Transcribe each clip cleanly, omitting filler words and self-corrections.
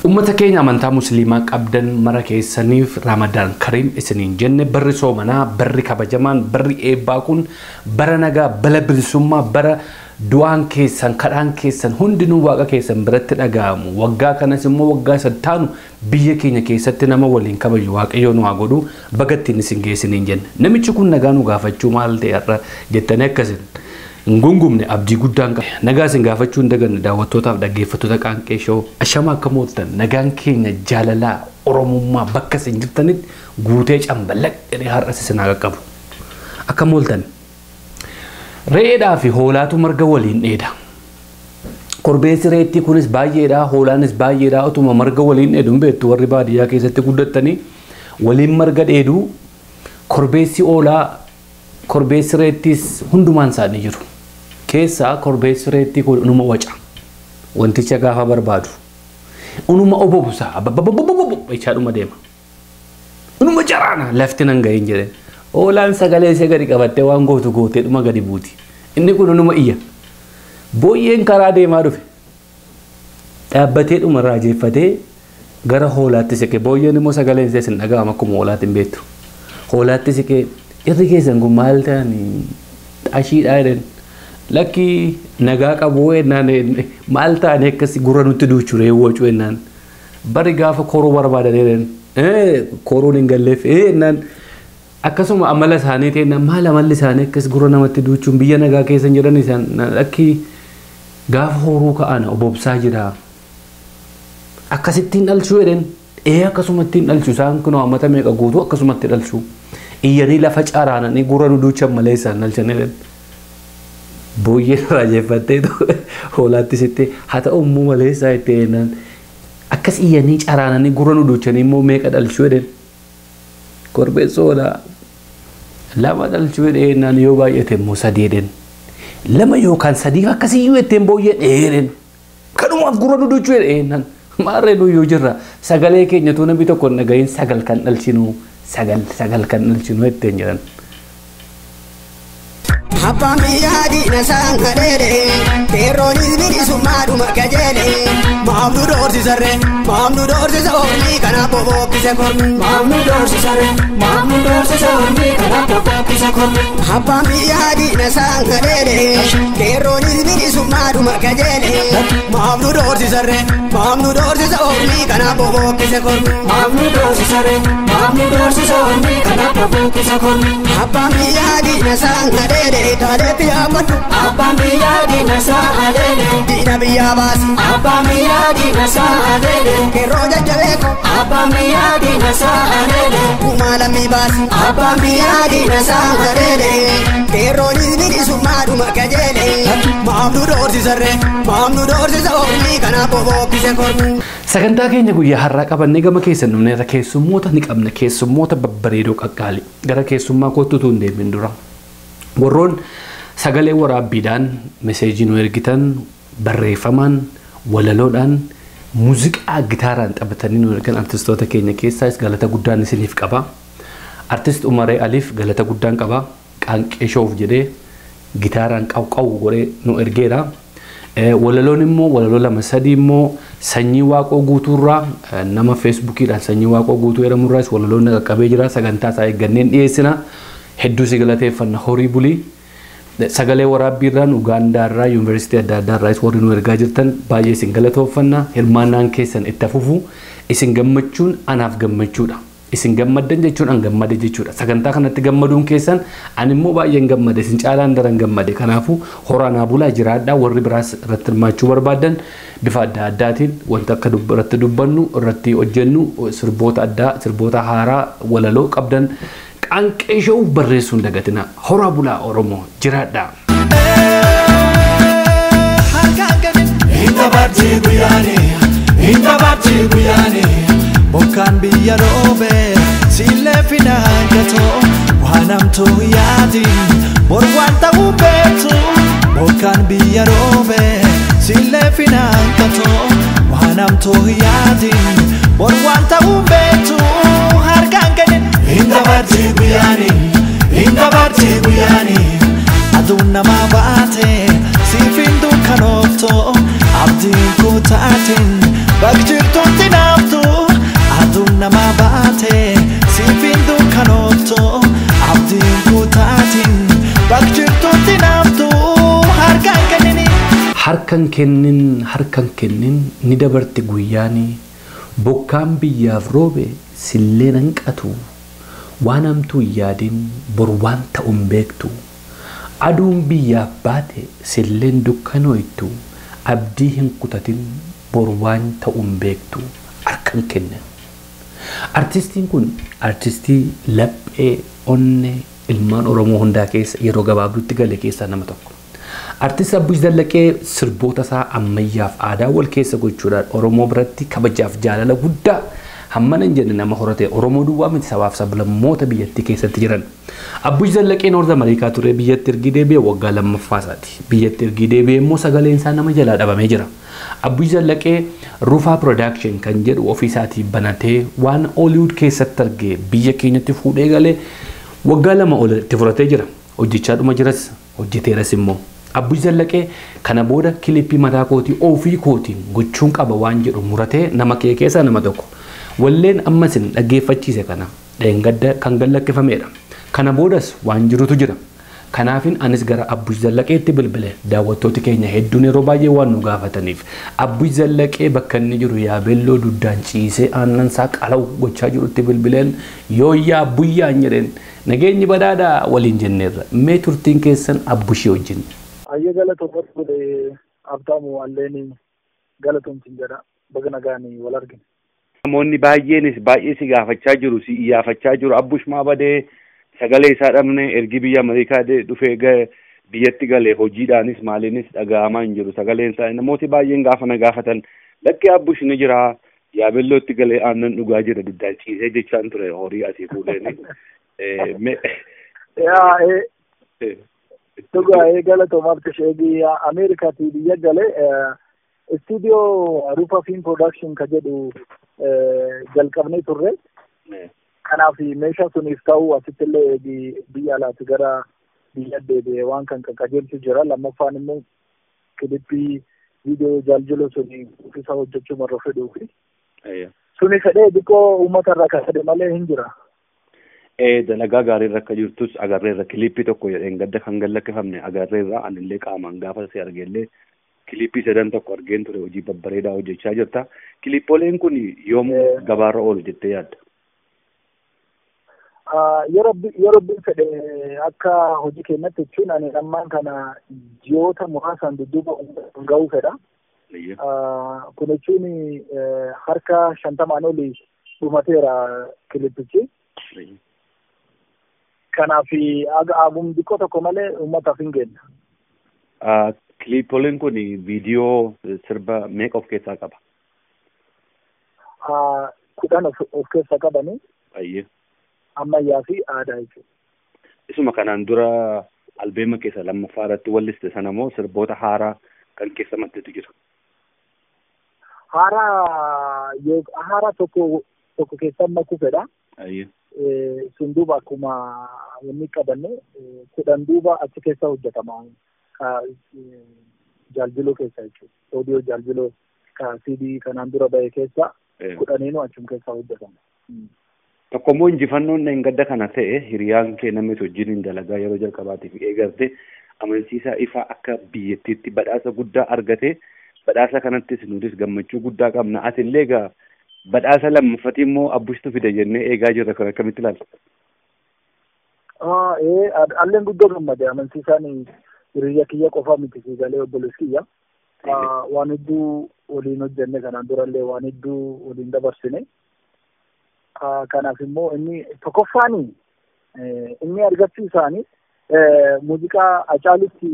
Ummata keenya amantaa musliimaa qabdan mara keessaniif Ramadan Kareem isiniin jenne barri soomanaa barri kabajamaan barri eebbaa kun bara nagaa bala bilisummaa bara du'aan keessan kadhaan keessan hundinuu waaqa keessan biratti dhaga'amu waggaa kanas immoo waggaa sattaanu biyya keenya keessatti nama waliin kabaju waaqayyoon waa godhu bagattiin isin geessiniin jenne namichi kun nagaa nu gaafachuu maal ta'e irra jettanii akkasin ngungumne abdii guddaan qaba nagaa isin gaafachuu ndagan daawwattootaaf dhaggeeffattoota qaanqee show ashama akka moottan nagaan keenya jaalalaa oromummaa bakka isin jirtanitti guutee cambalaq jedhee har'as isin qabu akka mooltan re'eedhaa fi hoolaatu marga waliin dheeda korbeessi reetti kunis baay'eedha hoolaanis baay'eedha utuma marga waliin dheeduun beektu warri baadiyyaa keessatti guddattanii waliin marga dheedu korbeessi hoolaa korbeessi reettis hundumaan isaanii jiru keessa korbeessi reetti kun unuma waca wanticha gaafa barbaadu unuma obobusa ichaadhuma deema unuma jaraana lafti nan ga'in jedhe hoolaan sagalee ishee gadi qabattee waan gootu gootee dhuma gadi buuti inni kun unuma iyya booyyeen karaa deemaa dhufe dhaabbatee dhuma raajeeffatee gara hoolaatti siqe booyyeen immoo sagaleen ishee sin dhaga'ama akkuma hoolaatti hin beektu hoolaatti siqee irri keessan kun maal ta'anii xaashiidhaa jedhan lakki nagaa qabu ennaan maal ta'anii akkas gurra nutti duuchuu reewwachuu ennaan bari gaafa koroo barbaadan jedhan koroon hin galleef ennaan akkasuma amala isaanii ta'e maal amalli isaanii akkas gurra namatti duuchuun biyya nagaa keessan jedhan isaan lakki gaafa horuu ka'an obobsaa jira akkasittiin dhalchuu jedhan akkasuma ittiin dhalchuu isaan kun hammata meeqa guutuu akkasumatti dhalchuu iyyanii lafa caraananii gurra nu duuchan malee isaan dhalchanidha booyyeen raajeeffattee hoolaatti sitte haa ta'u immoo malee isaa itti eennan akkas iyyanii caraananii gurra nu duuchanii immoo meeqa dhalchuu jedhan korbeessa hoolaa lama dhalchuu jedheennan yoo baay'ate immoo sadii jedhan lama yookaan sadii akkasiyyuu jetteen booyyee dheeren kanumaaf gurra nu duuchuu jedheennan maarree nuyyuu jirra sagalee keenyatu namni tokko hin dhagahin sagal kan dhalchinu sagal kan dhalchinu jetteen jedhan Abba miyadi na sangadere Terroris bilisumadu makajele Mamnu dorsi sarre ormi kana bobo kise kormi Mamnu dorsi sarre ormi kana bobo kise kormi Abba miyadi na sangadere Terroris bilisumadu makajele Mamnu dorsi sarre ormi kana bobo kise kormi Mamnu dorsi sarre ormi kana bobo kise kormi Abba miyadi na sangadere Tadeti amatu Abba miyadi nasa alele Dina biyabas Abba miyadi nasa alele Keroja jaleko Abba miyadi nasa alele Kumala mibas Abba miyadi nasa alele Keroji nidi sumadu makajele Mamnu dorsi sarre ormi kana bobo kise kormi sagantaa keenya guyyaa har'aa qabannee gama keessan dhumneerra keessummoota ni qabna keessummoota babbareedoo qaqqaali gara keessummaa kootutu hin deemin dura warroon sagalee waraabbiidhaan meseejii nu ergitan barreeffamaan walaloodhaan muuziqaa gitaaraan taphatanii nu ergan artistoota keenya keessaas galata guddaan isiniif qaba artist Umaree Aliif galata guddaan qaba qaanqee shoof jedhee gitaaraan qawqaw godhee nu ergeera walaloon immoo walaloo lama sadii immoo sanyii waaqoo guutuurraa nama feesbuukiidhaan sanyii waaqoo guutuu jedhamurraas walaloon qaqqabee jira sagantaa isaa eegganneen dhiyeessina hedduu si galateeffanna horii bulii sagalee waraabbiirraan Ugaandaarraa yuunivarsiitii adda addaarraas warri nu ergaa jirtan baay'ee isin galatooffanna hirmaannaan keessan itti fufu isin gammachuun anaaf gammachuudha isin gammaddan jechuun an gammade jechuudha sagantaa kanatti gammaduun keessan ani immoo baay'een gammade isin caalaan daran gammade kanaafu horaanaa bulaa jiraadhaa warri biraas irratti hirmaachuu barbaadan bifa adda addaatiin wanta akka irratti dubbannu irratti hojjennu sirboota haaraa walaloo qabdan qaanqee show barreessuun dagatina horaa bulaa oromoo jiraadhaa Inta barti guyane Bokan biya robe Sile finangato Wanam to yadi Borwanta ubetu Bokan biya robe Sile finangato Wanam to yadi Borwanta ubetu Harganganin Inta barti guyane Adunna ma bate Sifindu kanofto taatiin bakjirtuutti naaftu aduun nama baate siifin dukkanooftu abdiin kutaatiin bakjirtuutti naaftu harkaan kennini. Harkan kennin ni dabarte guyyaani bokkaan biyyaaf roobe sillee hanqatu waan hamtuu yaadin bor waan ta'uun beektu aduun biyyaaf baate silleen dukkanooytu abdii hin kutatin bor waan ta'uun beektu harkan kennin. Artistiin kun artistii laphee onnee ilmaan Oromoo hundaa keessa yeroo gabaabduutti gale keessaa nama tokko. Artist Abbush Zallaqee sirboota isaa ammayyaaf aadaa wal keessa gochuudhaan Oromoo biratti kabajaaf jaalala guddaa hammana hin jenne nama horate Oromoo duwwaa miti sabaaf sablammoota biyyattii keessatti jiran. Abbush Zallaqee Noorz Ameerikaa ture biyyatti ergi deebi'e waggaa lammaffaasaati. Biyyatti ergi deebi'e immoo sagaleen isaa nama jalaa dhabamee jira. Abbush Zallaqee Rufaa Production kan jedhu ofiisaatii banatee waan Hollywood keessatti argee biyya keenyatti fuudhee galee waggaa lama ol itti fudhatee jira. Hojjechaa dhuma jiras hojjeteeras immoo. Abbush Zallaqee kana booda kilipii mataa kootii ofii kootiin gochuun qaba waan jedhu muratee nama kee keessaa nama tokko. Walleen ammas hin dhaggeeffachiise kana dheengadda kan gallakkifamedha. Kana boodas waan jirutu jira. Kanaafin anis gara Abbush Zallaqeetti bilbile daawwattooti keenya hedduun yeroo baay'ee waan nu gaafataniif Abbush Zallaqee bakka inni jiru yaabelloo duddaan ciisee aannan isaa qalaw gochaa jirutti bilbileen yooyyaa Abbuyyaan jedheen nageenyi badhaadhaa waliin jenneerra mee turtiin keessan Abbushii wajjin. Ayya galatoomatti abdaamu walleen galatoomtiin jedha bagna gaanii wal argina. Namoonni baay'eenis baay'ee si gaafachaa jiru si iyyaafachaa jiru Abbush maa badee sagalee isaa dhabne ergi biyya Ameerikaa dhufee biyyatti galee hojiidhaanis maaliinis dhaga'amaa hin jiru sagaleen isaa namooti baay'een gaafatan lakkee Abbush ni jira yaabellootti galee aannan dhugaa jira duddaan ciisee jechaan ture horii asii fuudheen. Dhugaa galatoomaatti sheegii Ameerikaatii biyya galee istuudiyoo Rufaa Film Production ka jedhu jalqabnee turre. Kanaaf meeshaa suniif ta'u asitti illee biyya alaatti gara biyya deebi'ee waan kan qaqqajeelchu jira. Lammaffaan immoo kilippii viidiyoo jaaljiloo suni isa hojjechuu marra fedhuufi. Suni fedhee xiqqoo uummata irraa kan fedhe malee hin jira. Dalagaa gaarii akka jirtus agarreerra kilippii tokko jedheen gadda kan gallakkifamne agarreerra anillee qaamaan gaafa si argeellee kilippii sadan tokko argeen ture hojii babbareedaa hojjechaa jirta. Kilippoleen kun yoom gabaarra oolu jettee yaadda? Yeroo fedhe akka hojii keenyatti jechuun ani ammaan kana ji'oota muraasaan dudduuba ga'uu fedha. Kun jechuun harka 50 olii dhumateera kilippichi. Kanaaf agum xiqqoo tokko malee uummataaf hin geenye. Kilippoleen kun viidiyoo sirba meeqa of keessaa qaba? 10 of keessaa qabanii. Ammayyaa fi aadaa jechuudha. Isuma kanaan dura albeema keessa lammaffaa irratti walliste sana moo sirboota haaraa kan keessa maddetu jira? Haaraa tokko keessa makuu fedha. Sun duuba akkuma inni qabanne 10 duuba achi keessa hojjetama. Jaaljiloo keessa jechuudha. Oodiyoo jaaljiloo CD kanaan dura bahe keessa 10 achum keessa hojjetama. Tokkommoo injifannoon dheengadda kana ta'e hiriyaan kee namni wajjin dalagaa yeroo jalqabaatiif eegarte amansiisaa ifaa akka biyyattiitti badhaasa guddaa argate badhaasa kanattis nutis gammachuu guddaa qabna. Ati illee egaa badhaasa lammaffati immoo Abbushtu fide jennee eegaa jirra kan akkamitti ilaalta? Alleen guddoo gammade amansiisaan hiriyaa kiyya qofaa miti siigalee obbolees kiyya. Waan hedduu waliin hojjenne kanaan durallee waan hedduu waliin dabarsine. Kanaaf immoo inni tokkoffaanii inni argachiisaanii muuziqaa Hacaalutti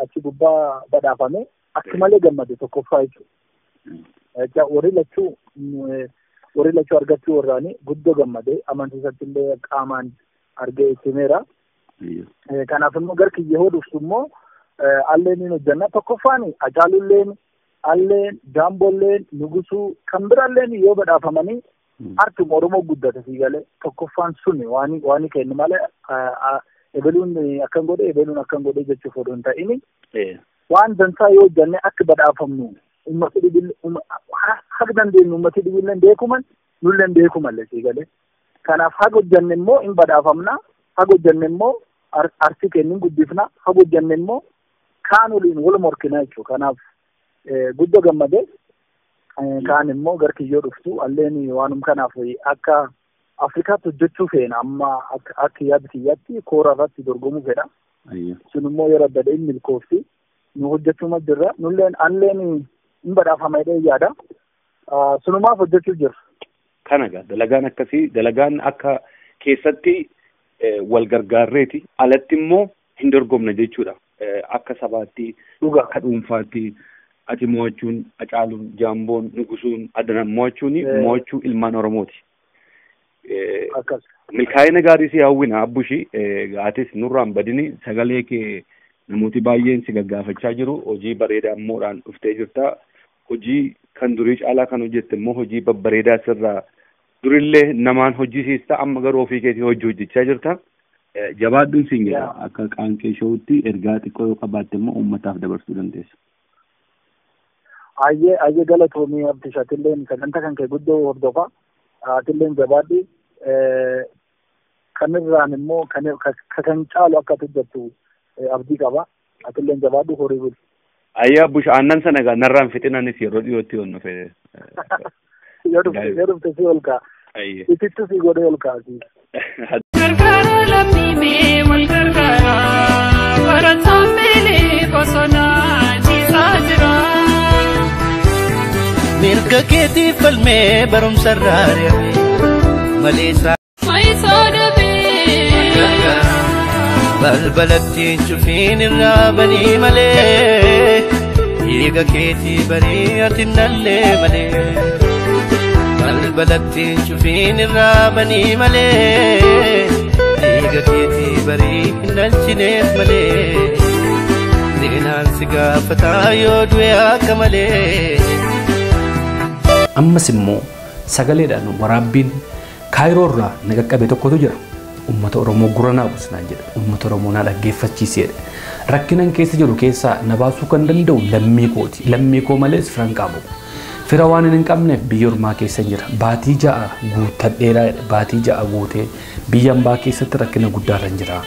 achi gubbaa badhaafame akka malee gammade tokkoffaa jechuudha. Warri lachuu argachuu warraanii guddoo gammade amansiisatti illee qaamaan argee itti himeera. Kanaaf immoo gara kiyya hodhuftu immoo alleen hin hojjanna tokkoffaanii Hacaalulleen alleen Jaambolleen Nugusuu kan biralleen yoo badhaafamanii artuma Oromoo guddate siigalee tokkoffaan suni waan kennu malee ebeluun akkan godhe jechuuf odoo hin ta'ini waan dansaa yoo hojjanne akka badhaafamnu ummati dhibil haga dandeenyu ummati dhibilleen beekuman nulleen beekumallee sigalee kanaaf haga hojjanne immoo hin badhaafamna haga hojjanne immoo arsii kennin guddifna haga hojjanne immoo kaan waliin wal morkina jechuudha kanaaf guddoo gammadee kaan immoo garkiyyoo dhuftu alleen waanum kanaaf akka Afrikaatti hojjechuu feena amma akka yaada kiyyaatti koora irratti dorgomuu fedha. Sun immoo yeroo adda addaa milkoofti nu hojjechuu jirra nulleen alleen hin badhaafama jedhee yaada sunumaaf hojjechuu jirra. Kanaga dalagaan akkasii dalagaan akka keessatti wal gargaarreeti alatti immoo hin dorgomna jechuudha. Akka sabaatti dhuga akka dhuunfaatti ati mo'achuun Hacaaluun Jaamboon Nugusuun Addanaan mo'achuu ilmaan Oromooti. Milkaa'ina gaarii si hawwina abbushi gaatis nurraan badini sagalee kee namooti baay'een si gaggaafachaa jiru hojii bareedaa immoodhaan dhuftee jirta hojii kan durii caalaa kan hojjette immoo hojii babbareedaa sirraa durillee namaan hojjisiista amma garuu ofii keetii hojjechaa jirta jabaadhuun siin jedha akka qaanqee showutti ergaa xiqqoo yoo qabaatte immoo uummataaf dabarsuu dandeessa. Ayyee galatoomii abdishaatilleen sagantaa kan kee guddoo hordofa atilleen jabaadhi kanirraan immoo kan caalu akka hojjettu abdii qaba atilleen jabaadhu horii bulu. Ayyaa busha aannan sana egaa narraan fixinanis yeroo dhiyootti yoon dhufe. Yoo dhufte si ol ka'a. Itittu si godhee ol kaa'asi. Gargaara lammii mee wal gargaara barataan meelee bosonaa ciisaa jira. Mirga keetiif falmee barumsarraa ari'ame malee Faayisaa dhabee balbalatti cufiin irraa banii malee dhiiga keetii barii ati nallee malee balbalatti cufiin irraa banii malee dhiiga keetii barii nalchineef malee seenaan si gaafataa yoo du'e akka malee. Ammas immoo sagaleedhaan waraabbiin Kaayiroorraa naqaqqabe tokkotu jira. Uummata Oromoo guranaa busnaan jedha. Uummata Oromoo na dhaggeeffachiisedha. Rakkinan keessa jiru keessaa na baasuu kan danda'u lammii kooti. Lammii koo malees firan qabu. Fira waan hin qabneef biyya ormaa keessa jira. Baatii ja'a guuttadheeraa baatii ja'a guutee biyya ambaa keessatti rakkina guddaarra jira.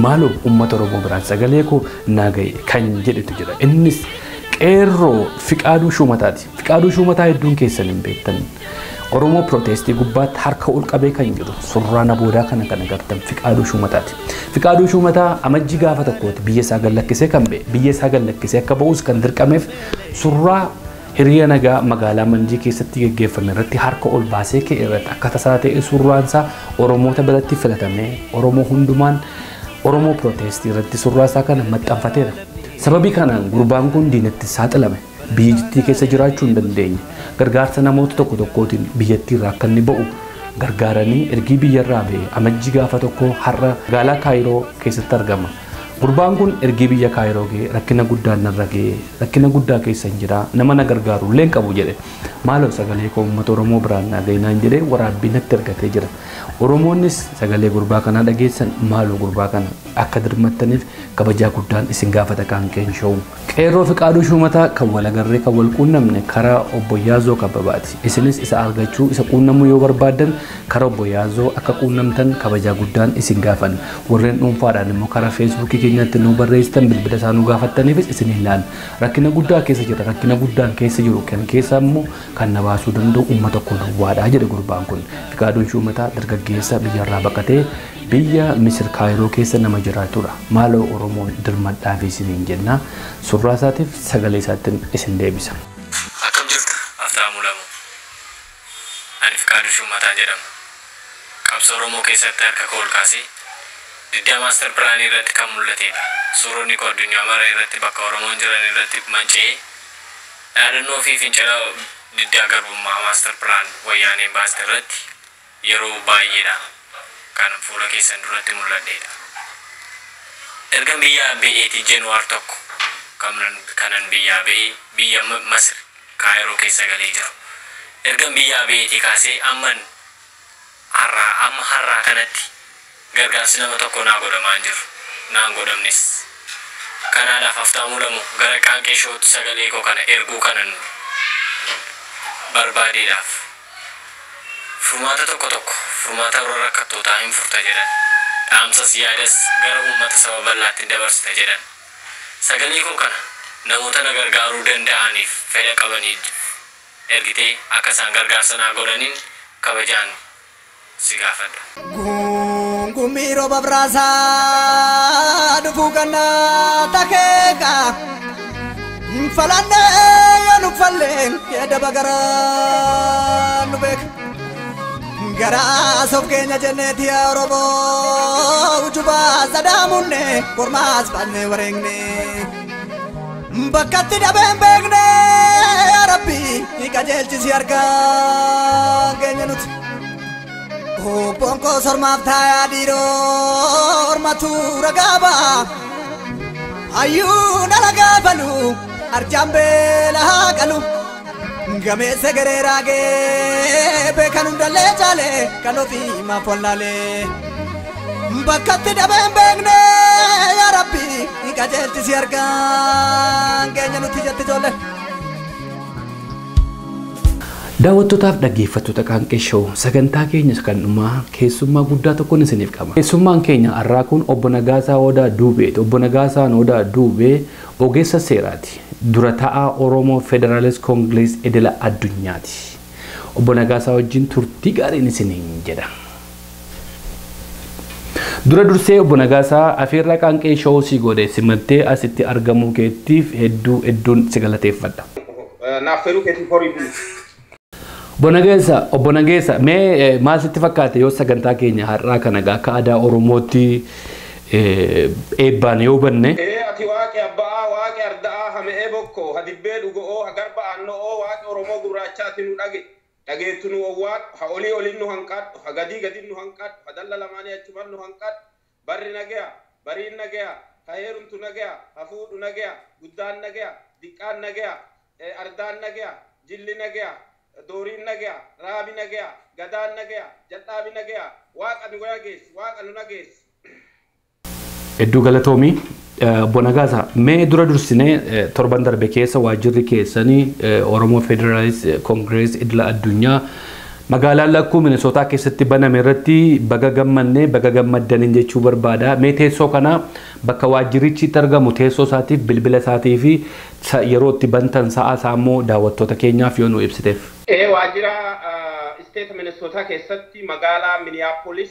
Maaloo uummata Oromoo biraan sagalee koo naa ga'e kan jedhetu jira. Innis qeerroo Fiqaaduu Shumataati. Fiqaaduu Shumataa hedduun keessan hin beektan. Oromoo protestii gubbaatti harka ol qabee kan jiru surraa naboodaa kana kan agartan Fiqaaduu Shumataati. Fiqaaduu Shumataa amajjii gaafa tokkooti biyya isaa gallakkisee kan ba'e biyya isaa gallakkisee akka ba'us kan dirqameef surraa hiriya nagaa magaalaa Manjii keessatti gaggeeffame irratti harka ol baasee ka'e irratti akka tasaa ta'e surraan isaa Oromoota biratti filatamee Oromoo hundumaan Oromoo protestii irratti surraa isaa kana maxxanfateera. Sababii kanaan gurbaan kun diinatti saaxilame. Biyyattii keessa jiraachuu hin dandeenye gargaarsa namoota tokko tokkootiin biyyattii irraa akka inni ba'u gargaaranii ergii biyyarraa ba'e amajjii gaafa tokko har'a magaalaa Kaayiroo keessatti argama. Gurbaan kun ergii biyya Kaayiroo ga'e rakkina guddaan narra ga'e rakkina guddaa keessa hin jira nama na gargaaru illee qabu jedhe maaloo sagalee koo uummata Oromoo biraan naa ga'inaan jedhee waraabbii natti ergatee jira. Oromoonnis sagalee gurbaa kanaa dhageessan maaloo gurbaa kana akka dirmattaniif kabajaa guddaan isin gaafata kan keenshow. Qeerroo Fiqaaduu Shumataa kan wal agarree kan wal quunnamne karaa obbo Yaazoo Kabbabaati. Isinis isa argachuu isa quunnamuu yoo barbaadan karaa obbo Yaazoo akka quunnamtan kabajaa guddaan isin gaafan. Warreen dhuunfaadhaan immoo karaa Feesbuukii keenyatti nu barreessitan bilbila isaa nu gaafattaniifis isin ilaalan. Rakkina guddaa keessa jira rakkina guddaan keessa jiru kan keessa immoo kan na baasuu danda'u uummata kun waadhaa jedhe gurbaan kun. Fiqaaduun Shumataa dargaggeessa biyyarraa baqatee biyya Misir Kaayiroo keessa nama jiraatudha. Maaloo Oromoo dirmadhaa fi isiniin jenna. Surraa isaatiif sagalee isaatti isin deebisa. Akkam jirtu Aftaamuu Lamuu. Ani Fiqaaduu Shumataa jedhama. Qabsoo Oromoo keessatti harka koo ol kaasee diddaa maaster pilaanii irratti kan mul'atedha. Suuronni koo addunyaa mara irratti bakka Oromoon jiran irratti manca'ee yaadannoo fi fincila diddaa garbummaa maaster pilaan wayyaaneen baaste irratti yeroo baay'eedha kan fuula keessan duratti mul'adheedha. Erga biyya ba'eetii Januwaar tokko kanan biyya ba'ee biyya Masir Kaayiroo keessa galee jiru. Erga biyya ba'eetii kaasee amma har'aa kanatti gargaarsi nama tokko naa godhamaa jiru. Naan godhamnes. Kanaadhaaf Aftaamuu Lamuu gara qaanqee shootti sagalee koo kana erguu kanan barbaadeedhaaf furmaata tokko tokko furmaata warra rakkattootaa hin furta jedhan dhaamsas yaadas gara uummata saba bal'aatti dabarsita jedhan sagalee koo kana namoota na gargaaruu danda'aniif fedha qabaniif ergitee akka isaan gargaarsa naa godhaniin kabajaan si gaafadha. Gungumii roba biraasaa dhufuu kannaa takeekaa falannee yoo nu fallee jedha bagaraa nu beeka. Garaa soof keenya jenneeti yaa Oromoo ujubaa sadaamunne kormaas baannee wareegne. Bakkatti dhabeen beekne yaa Rabbi qajeelchisi harkaa keenya nuti. Bonko sormaaf taayaa dhiiroo ormatu ragaa ba'a. Ayyuu dhala gaafalu arjaan beela haa qalu. Gameessa garee raagee beekan hundallee jaale kan ofii maaf wallaalee. Bakkatti dhabeen beekne yaa Rabbi qajeelchisi harkaan keenya nuti jette ijoollee. Daawwattootaaf dhaggeeffattoota Qaanqee Show sagantaa keenya kan dhumaa keessummaa guddaa tokkoon isiniif qaba. Keessummaan keenya har'aa kun obbo Nagaasaa Odaa Duubeeti. Obbo Nagaasaan Odaa Duubee ogeessa seeraati. Dura taa'aa Oromoo Federaalist Koongirees Idila Addunyaati. Obbo Nagaasaa wajjin turtii gaariin isiniin jedha. Dura dursee obbo Nagaasaa afeerraa Qaanqee Show si godhe simattee asitti argamuu keetiif hedduun si galateeffadha. Naafferuu keetiif horii bulu. Obbo Nageessa mee maal sitti fakkaate yoo sagantaa keenya har'aa kana akka aadaa Oromootti eebbaan yoo hubanne? Ati waaqi abbaa waaqi ardaa hamee bokko hadibbee dhugoo hagarba annoo waaqi Oromoo gurraachaati nu dhageettu nu owwaadhu ha olii oliin nu hanqadhu ha gadii gadiin nu hanqadhu ha dalla lamaanii achumaan nu hanqadhu barri nagaya bariin nagaya ha heerumtu nagaya ha fuudhu nagaya guddaan nagaya diqqaan nagaya ardaan nagaya jilli nagaya Doorin nagaya, Raabi nagaya, Gadaan nagaya, Jadhaabi nagaya, Waaqa nu nagees, Waaqa nu nagees. Hedduu galatoomii obbo Nagaasaa mee dura dursinee torban darbe keessa waajjirri keessanii Oromoo Federaalist Koongirees Idila Addunyaa magaalaa Lakkuu Minisootaa keessatti baname irratti baga gammannee baga gammaddaniin jechuu barbaada. Mee teessoo kana bakka waajjirichi argamu teessoo isaatiif bilbila isaatii fi yeroo itti bantan sa'a isaa immoo daawwattoota keenyaaf yoo nu ibsiteef. Waajjira State Minisootaa keessatti magaalaa Minneapolis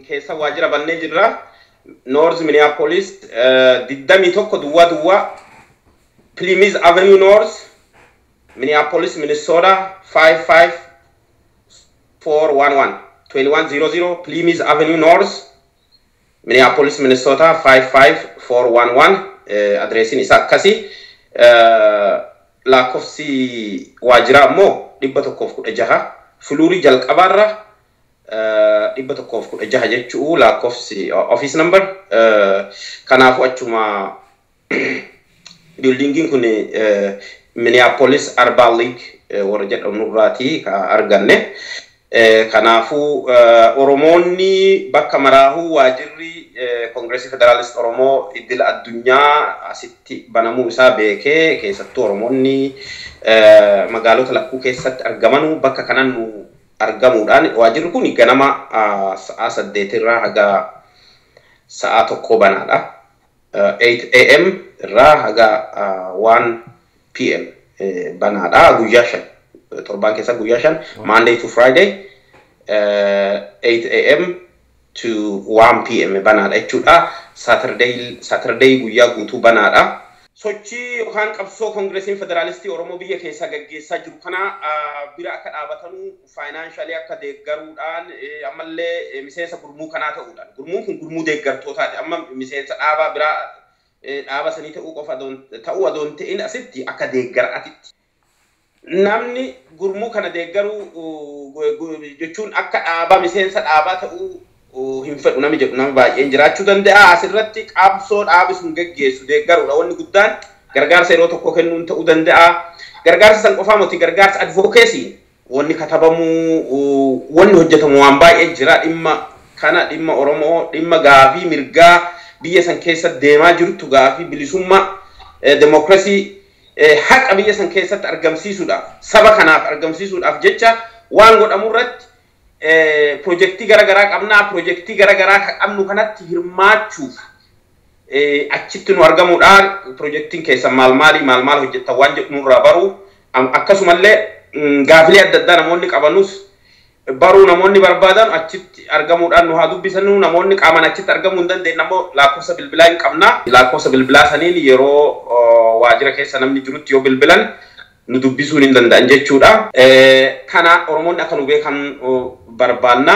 keessa waajjira bannee jirra. North Minneapolis diddamii tokko duwwaa Plymouth Avenue North Minneapolis Minnesota 55411 2100 Plymouth Avenue North Minneapolis Minnesota 55411 adreesiin isaa akkasi lakkoofsi waajjiraa immoo 116 fuluurii jalqabaarra 116 jechuu lakkoofsi office number kanaafu achuma buildingin kun Minneapolis Urban League warra jedhamu nurraati ka arganne kanaafu Oromoonni bakka maraahu waajirri Congress Federalist Oromoo Idila Addunyaa asitti banamuu isaa beekee keessattuu Oromoonni magaalota Lakkuu keessatti argamanu bakka kanan nu argamuudhaan waajirri kun ganama sa'a 8 irraa haga sa'a 1 banaadha 8 am irraa haga 1 pm banaadha guyyaa 5 torban keessa guyyaa 5 Monday to Friday 8 am to 1 pm banaadha jechuudha. Saturday guyyaa guutuu banaadha. Sochii yookaan qabsoo Koongireesiin Federaalistii Oromoo biyya keessaa gaggeessaa jiru kana bira akka dhaabatanu faayinaanshalii akka deeggaruudhaan ammallee miseensa gurmuu kanaa ta'uudhaan gurmuun kun gurmuu deeggartootaati. Amma miseensa dhaabaa biraa dhaaba sanii ta'uu qofa ta'uu adoon ta'in asitti akka deeggaraatitti. Namni gurmuu kana deeggaruu jechuun akka dhaaba miseensa dhaabaa ta'uu hin fedhu namni jedhu nama baay'een jiraachuu danda'a. Asirratti qabsoo dhaabi sun gaggeessu deeggaruudha. Wanni guddaan gargaarsa yeroo tokko kennuun ta'uu danda'a. Gargaarsa san qofaa miti gargaarsa advokeesii wanni katabamu wanni hojjetamu waan baay'ee jira. Dhimma kana dhimma Oromoo dhimma gaafii mirgaa biyya san keessa deemaa jirtu gaafii bilisummaa demokrasii haqa biyya san keessatti argamsiisuudhaaf saba kanaaf argamsiisuudhaaf jecha waan godhamu irratti projektii garaagaraa qabnaa projektii garaagaraa qabnu kanatti hirmaachuuf achitti nu argamuudhaan projektiin keessa maal hojjettan waan jedhu nurraa baruu akkasumallee gaafilee adda addaa namoonni qabanus baruu namoonni barbaadan achitti argamuudhaan nu haa dubbisanu namoonni qaaman achitti argamuu hin dandeenye ammoo lakkoofsa bilbilaa hin qabna lakkoofsa bilbilaa saniin yeroo waajjira keessa namni jirutti yoo bilbilan nu dubbisuu hin danda'an jechuudha. Kana Oromoonni akka nu beekan barbaanna.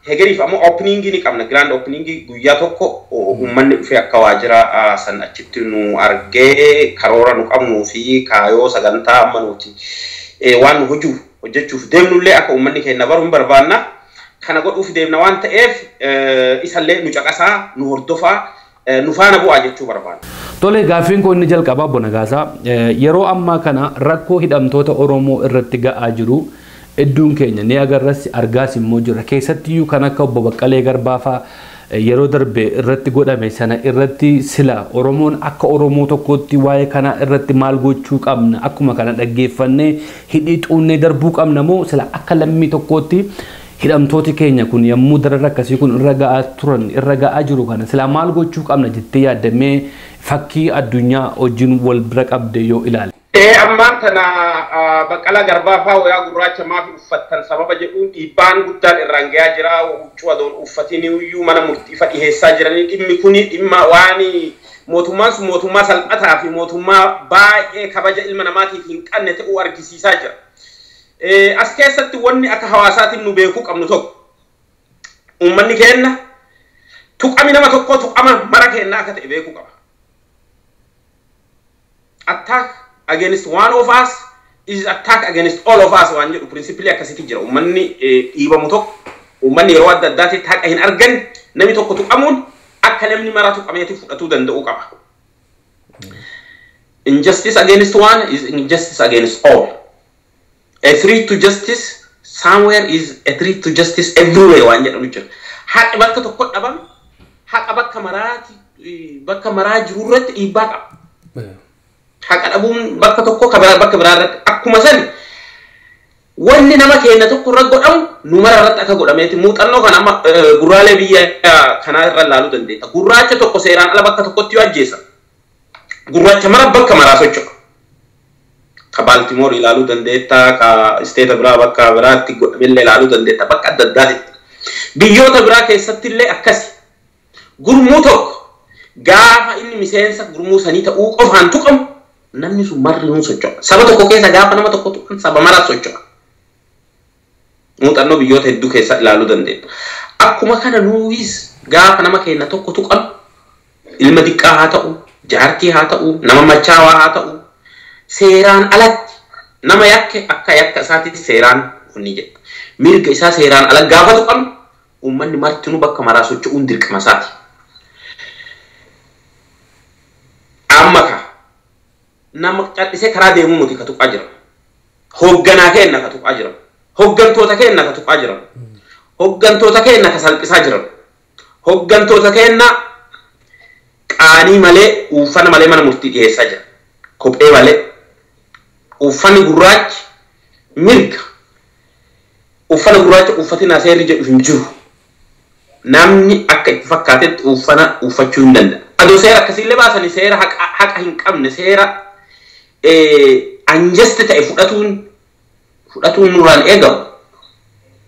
Hegeriif ammoo opening ni qabna grand opening guyyaa tokko uummanni dhufee akka waajjira san achitti nu argee karoora nu qabnuu fi kaayoo sagantaa amma nuti waan nu hojjechuuf deemnullee akka uummanni keenya baruun barbaanna. Kana godhuuf deemna waan ta'eef isallee nu caqasaa nu hordofaa nu faana bu'aa jechuu barbaanna. Tole gaafiin kun inni jalqabaa bona gaasaa yeroo ammaa kana rakkoo hidhamtoota Oromoo irratti ga'aa jiru idduun keenya ni agarras argaas immoo jira keessattiyyuu kan akka obbo Baqqalee Garbaa yeroo darbe irratti godhame sana irratti sila Oromoon akka Oromoo tokkotti waa'ee kana irratti maal gochuu qabna akkuma kana dhaggeeffannee hidhii xuunnee darbuu qabna moo sila akka lammii tokkotti hidhamtooti keenya kun yommuu darara akkasii kun irra ga'aa jiru kana sila maal gochuu qabna jettee yaadamee fakkii addunyaa wajjin wal bira qabde yoo ilaale. Ammaan kana Baqqalaa Garbaa fa'aa wayaa gurraacha maaf uffattan sababa jedhuun dhiibbaan guddaan irraan ga'aa jira. Huccuu adoon uffatanii iyyuu mana murtii dhiheessaa jiranii dhimmi kuni dhimma waan mootummaan sun mootummaa salphataa fi mootummaa baay'ee kabaja ilma namaatiif hin qabne ta'uu argisiisaa jira. As keessatti wanni akka hawaasaatiin nu beekuu qabnu tokko uummanni keenya tuqami nama tokko tuqama mara keenya akka ta'e beekuu qaba. Attack against one of us is attack against all of us waan jedhu principle akkasitti jira. Uummanni dhiibamu tokko uummanni yeroo adda addaatti haqa hin argan namni tokko tuqamuun akka namni mara tuqameeti fudhatuu danda'uu qaba. Injustice against one is injustice against all. A threat to justice somewhere is a threat to justice everywhere waan jedhamu jira. Haqi bakka tokko dhabame haqa bakka maraa jiru irratti dhiibbaa qaba. Haqa dhabuun bakka tokko bakka biraa irratti akkuma sani wanni nama keenya tokko irra godhamu nu mara irratti akka godhameeti muuxannoo kana amma gurraalee biyya kanaa irra ilaaluu dandeetta. Gurraacha tokko seeraan ala bakka tokkotti yoo ajjeesa gurraacha mara bakka maraa socho'a. Ka Baltimore ilaaluu dandeetta, ka isteeta biraa bakka biraatti godhamellee ilaaluu dandeetta bakka adda addaatti. Biyyoota biraa keessatti illee akkasi. Gurmuu tokko gaafa inni miseensa gurmuu sanii ta'uu qofaan tuqamu namni sun marri nu socho'a. Saba tokko keessa gaafa nama tokko tuqan saba maraa socho'a. Muuxannoo biyyoota hedduu keessa ilaaluu dandeenya. Akkuma kana nuuyis gaafa nama keenya tokko tuqan ilma xiqqaa haa ta'u, jaartii haa ta'u, nama machaawaa haa ta'u, seeraan alatti nama yakke akka yakka isaatitti seeraan kunni jedha. Mirga isaa seeraan ala gaafa tuqan uummanni martinuu bakka maraa socho'uun dirqama isaati. Amma nama cadhisee karaa deemuu nuti ka tuqaa jira. Hoogganaa keenya ka tuqaa jira. Hooggantoota keenya ka tuqaa jira. Hooggantoota keenya ka salphisaa jira. Hooggantoota keenya qaanii malee uffata malee mana murtii dhiyeessaa jira. Kophee malee uffanni gurraachi mirga. Uffata gurraacha uffatiin seerri jedhu hin jiru. Namni akka itti fakkaatetti uffata uffachuu hin danda'a. Adoo seera akkasiillee baasanii seera haqa hin qabne seera anjeste ta'e fudhatuun nurraan eegamu.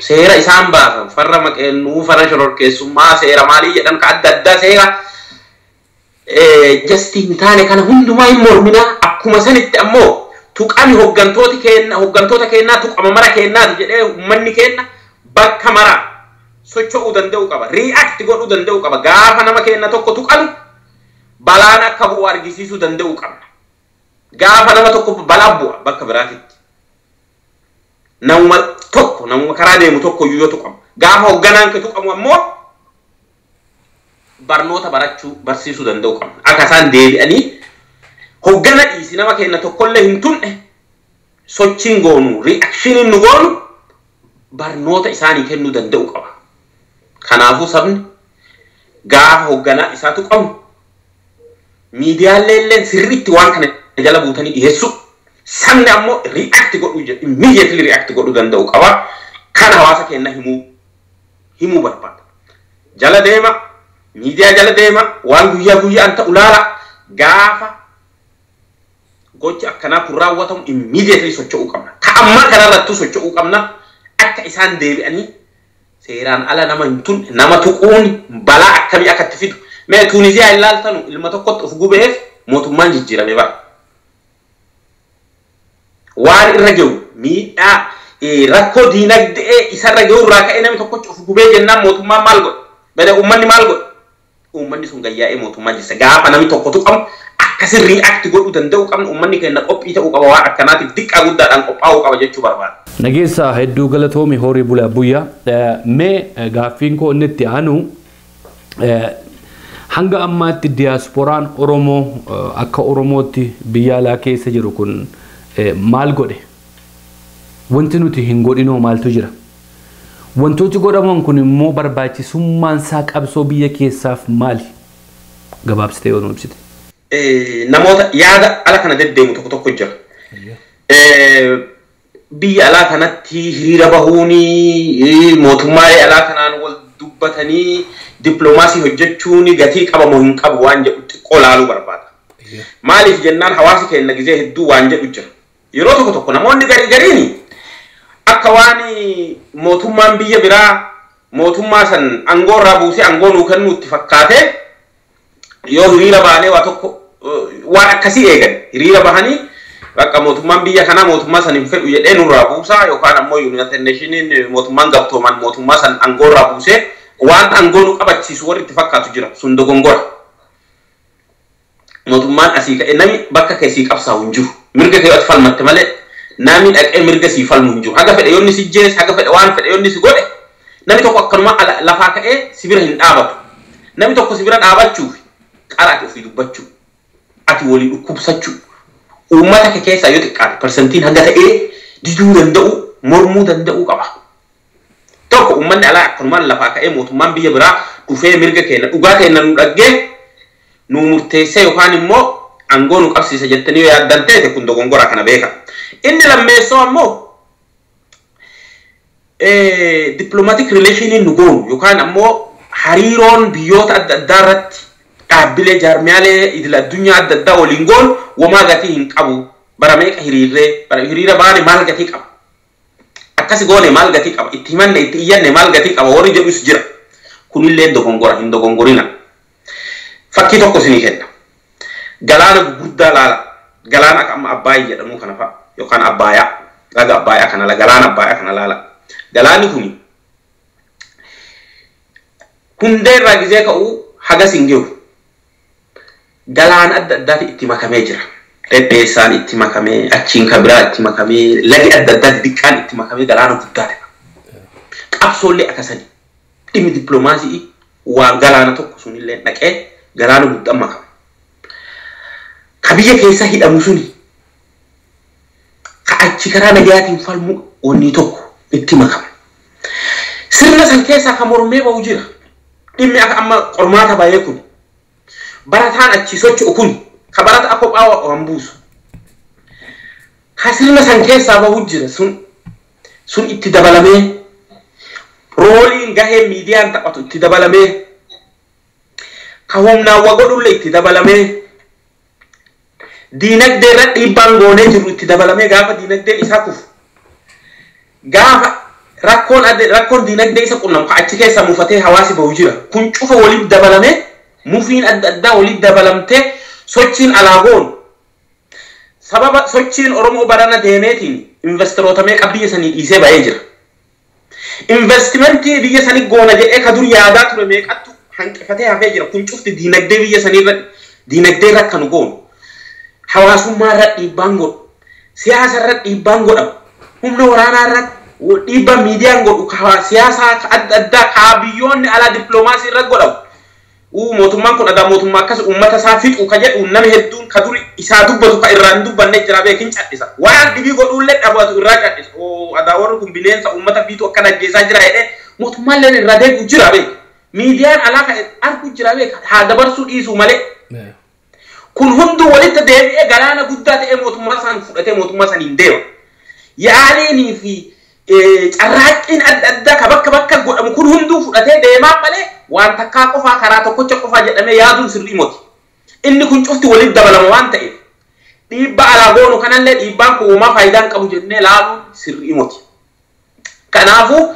Seera isaan baasan farra maqeennuu farra shororkeessummaa seera maalii jedhan ka adda addaa seera jastii hin taane kana hundumaa hin morminaa akkuma sanitti ammoo tuqami hooggantoota keenyaa tuqama mara keenyaati jedhee uummanni keenya bakka maraa socho'uu danda'u qaba. React godhuu danda'u qaba. Gaafa nama keenya tokko tuqanu balaan akka bu'u argisiisuu danda'u qabna. Gaafa nama tokko balaa bu'a bakka biraatitti. Namuma karaa deemu tokko yoo tuqamu. Gaafa hoogganaan kee tuqamu ammoo barnoota barsiisuu danda'u qabna. Akka isaan deebi'anii hooggana dhiisi nama keenya tokkollee hin tunne sochiin goonu reactioniin nu goonu barnoota isaanii kennuu danda'u qaba. Kanaafuu sabni gaafa hoogganaa isaa tuqamu miidiyaalee illee sirriitti waan kana jala buutanii dhiyeessu sabni ammoo react godhu immediately react godhu danda'u qaba kan hawaasa keenya himuu barbaada jala deema miidiyaa jala deema waan guyyaa guyyaan ta'u laala gaafa gocha akkanaa kun raawwatamu immediately socho'uu qabna ka amma kanarrattu socho'uu qabna akka isaan deebi'anii seeraan ala nama hin tun nama tuquun balaa akkamii akka itti fidu mee Tuuniziyaa ilaaltanu ilma tokkotti of gubeef mootummaan jijjiirame bara waan irra ge'u miidhaa rakkoo diinagdee isarra ge'u irraa ka'ee namni tokkotti of gubee jennaan mootummaan maal godhe bada uummanni maal godhe uummanni sun gayyaa'ee mootummaan jissa gaafa namni tokko tuqamu akkasii react godhuu danda'u qabna uummanni keenya qophii ta'uu qaba waan akkanaatiif diqqaa guddaadhaan qophaa'uu qaba jechuu barbaada. Nageessa hedduu galatoomi horii bulaa buyyaa mee gaaffiin koo inni itti aanu hanga ammaatti diyaaspooraan Oromoo akka Oromootti biyya alaa keessa jiru kun maal godhe wanti nuti hin godhinoo maaltu jira wantooti godhaman kun immoo barbaachisummaan isaa qabsoo biyya keessaaf maali gabaabsitee yoo nu ibsite. Namoota yaada ala kana deddeemu tokko tokko jira. Biyya alaa kanatti hiriira bahuuni mootummaalee alaa kanaan wal dubbatanii dippiloomaasii hojjechuun gatii qabamu hin qabu waan jedhu xiqqoo laaluu barbaada. Maaliif jennaan hawaasi keenya gizee hedduu waan jedhu jira. Yeroo tokko tokko namoonni gariin akka waan mootummaan biyya biraa mootummaa san aangoo irraa buusee aangoo nuu kennu itti fakkaate yoo hiriira baanee waa tokko waan akkasii eegan hiriira bahanii bakka mootummaan biyya kanaa mootummaa san hin fedhu jedhee nurraa buusaa yookaan ammoo United Nations mootummaan gabbooman mootummaa san aangoo irraa buusee waan aangoo nu qabachiisu warri itti fakkaatu jira sun dogongora. Mootummaan asii ka'e namni bakka keessii qabsaa'u hin jiru mirga kee falmatte malee namni dhaqee mirga sii falmu hin jiru haga fedhe yoonni si jees haga fedhe waan fedhe yoonni si godhe namni tokko akkanuma lafaa ka'ee sibira hin dhaabatu namni tokko sibira dhaabachuuf qaraati ofii dubbachuu ati walii dhukkubsachuu uummata kee keessaa yoo xiqqaate persentiin hanga ta'ee diduu danda'u mormuu danda'u qaba. Tokko uummanni alaa akkanumaan lafaa ka'ee mootummaan biyya biraa dhufee mirga keenya dhugaa keenya nu dhaggee nu murteessee yookaan immoo aangoo nu qabsiisa jettanii yoo yaaddan ta'e kun dogongora kana beeka. Inni lammeessoo ammoo diplomatic relation nu goonu yookaan ammoo hariiroon biyyoota adda addaa irratti dhaabbilee jaarmiyaalee idil addunyaa adda addaa waliin goonu wamaa gatii hin qabu bara meeqa hiriira baane maal gatii qaba akkasi goone maal gatii qaba itti himanne itti iyyanne maal gatii qaba warri jedhus jira kunillee dogongora hin dogongorina. Fakkii tokko isinii kenna galaana gurguddaa laala galaana akka Abbaayyaa jedhamu kana fa'a yookaan Abbaayyaa laga Abbaayyaa kana galaana Abbaayyaa kana laala galaanni kuni hundee irraa gizee ka'uu hagas hin jiru galaana adda addaati itti makamee jira Dhedheessaan itti makamee achiin kabiraa itti makamee lagi adda addaati diqqaan itti makamee galaana guddaa ta'e qabsoollee akkasanii dhimmi dippiloomaasii waan galaana tokko sunillee dhaqee galaana guddaa makama. Ka biyya keessa hidhamu suni ka achi karaa nagayaatiin falmu wanni tokko itti makama. Sirna san keessaa ka mormee bahu jira. Dhimmi akka amma qormaata baay'ee kun barataan achi socho'u kun ka barata akka qophaa waan buusu. Ka sirna san keessaa bahu jira sun itti dabalamee rooliin gahee miidiyaan taphatu itti dabalamee ka humnaan waa godhullee itti dabalamee diinagdee irra dhiibbaan goonee jiru itti dabalamee gaafa diinagdeen isaa kufu gaafa rakkoon diinagdee isa qunnamu achi keessa mufatee hawaasi bahu jira kun cufa waliif dabalamee mufiin adda addaa waliif dabalamtee sochiin alaagoon sababa sochiin Oromoo barana deemeetiin investoroota meeqa biyya sanii dhiisee ba'ee jira. Investimentii biyya sanii goona jedhee ka dur yaadaa ture meeqattu hanqifatee hafee jira kun cufti diinagdee biyya sanii irra diinagdee irra kan goonu hawaasummaa irra dhiibbaan godhu siyaasa irra dhiibbaan godhamu humna waraanaa irra dhiibbaan miidiyaan godhu siyaasaa adda addaa ka biyyoonni alaa dippiloomaasii irra godhamu mootummaan kun adaa mootummaa akkas uummata isaa fixu ka jedhu namni hedduun ka duri isaa dubbatu ka irraa hin dubbanne jira beekin caddisa waan dhibii godhuullee dhabatu irraa caddisa adaa warri kun bineensa uummata fiitu akka ajjeesaa jira jedhee mootummaallee irraa deebi'u jira beek miidiyaan alaa ka argu jira beek haa dabarsuu dhiisuu malee kun hundu walitti deebi'ee galaana guddaa ta'e mootummaa san fudhatee mootummaa saniin deema. Yaaliinii fi carraaqqiin adda addaa ka bakka godhamu kun hunduu fudhatee deemaa malee waan takkaa qofaa karaa tokkocha qofaa jedhamee yaaduun sirrii moti. Inni kun cufti walitti dabalama waan ta'eef dhiibbaa alaa goonu kanallee dhiibbaan kun uumaa faayidaan qabu jennee laaluun sirrii moti. Kanaafuu